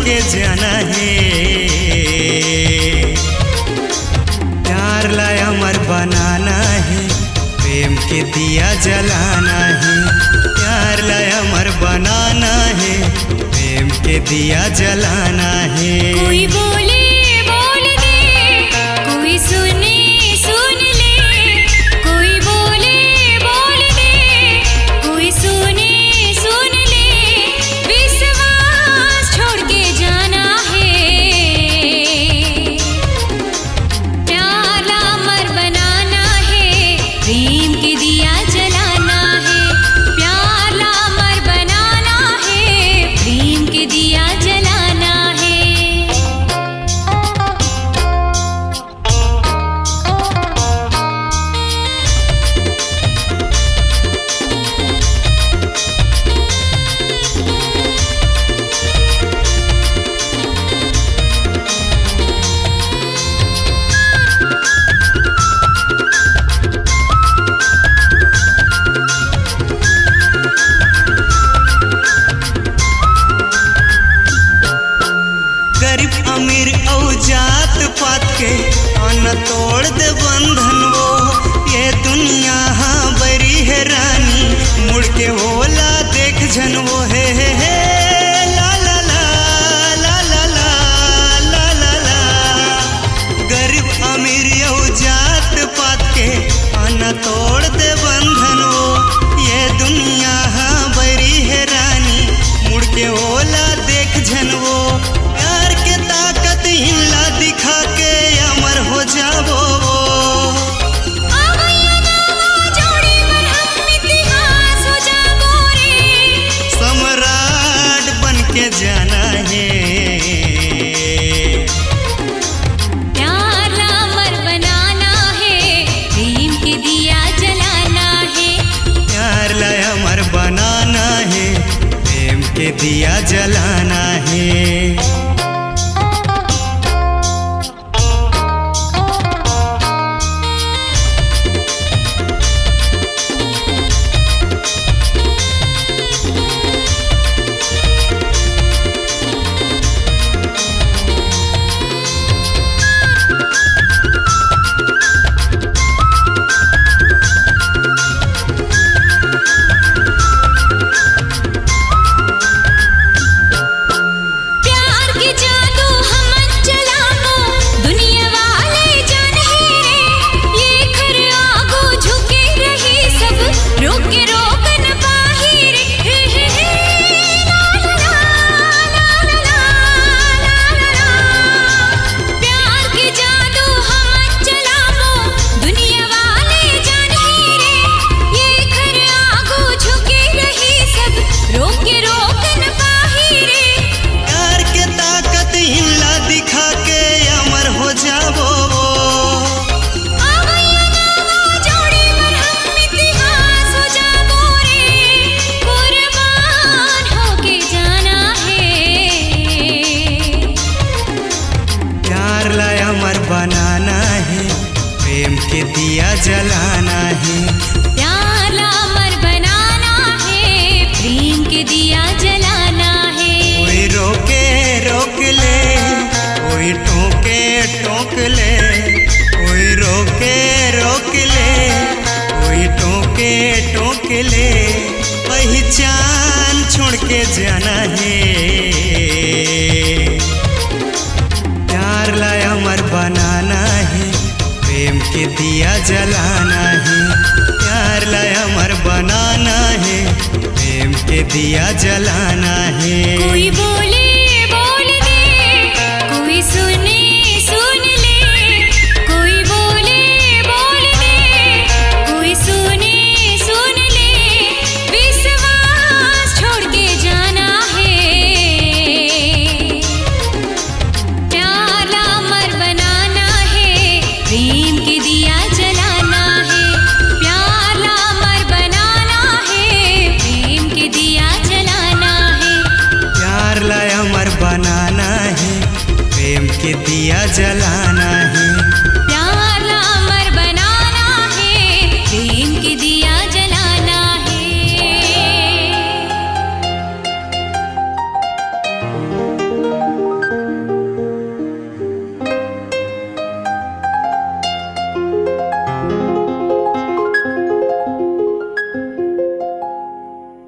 के जाना है। प्यार ला अमर बनाना है, प्रेम के दिया जलाना है। प्यार ला अमर बनाना है, प्रेम के दिया जलाना है। कोई बोले बोल दे, कोई सुने सुन ले, कोई बोले बोल दे, कोई सुने सुन ले, विश्वास छोड़ के जाना है। प्यार ला अमर बनाना है, प्रेम के दिया जलाना है। प्यार ला अमर बनाना है, प्रेम के दिया जलाना है। गरीब अमीर औ जात पात के अन तोड़ दे बंधन वो। ये दुनिया हाँ बरी है रानी, मुड़ के होला देख जन वो है। ला ला ला ला ला ला ला ला ला। गरीब अमीर औ जात पात के अन तोड़ दे बंधन वो। ये दुनिया हाँ बरी है रानी, मुड़ के होला देख जन वो। प्यार के ताकत हिला दिखा के अमर हो जाबो वो। जोड़ी पर हम इतिहास हो जाबो रे, सम्राट बन के जाना है। प्यार ला अमर बनाना है, प्रेम के दिया जलाना है। प्यार ला अमर बनाना है, प्रेम के दिया जलाना है। प्यार की जादू हम चलाबो, दुनिया वाले जान ही रे। ये खर आगो झुके रही सब, रोक के रोक न पाही रे। ला ला ला ला ला ला ला। प्यार की जादू हम चलाबो, दुनिया वाले जान ही रे। ये खर आगो झुके रही सब, रोक के रोक न पाही रे। प्यार के ताकत हिला दिखा के अमर हो जाबो वो। जोड़ी पर हम इतिहास हो जाबो रे, कुर्बान होके जाना है। प्यार ला अमर बनाना है, प्रेम के दिया जलाना है। प्यार ला अमर बनाना है, प्रेम के दिया जलाना है। कोई रोके रोक ले, कोई टोके टोक ले। कोई रोके रोक ले, कोई टोके टोक ले। पहचान छोड़ के जाना है। प्यार ला अमर बनाना है, प्रेम के दिया जलाना है। प्यार ला अमर बनाना है, प्रेम के दिया जलाना है। कोई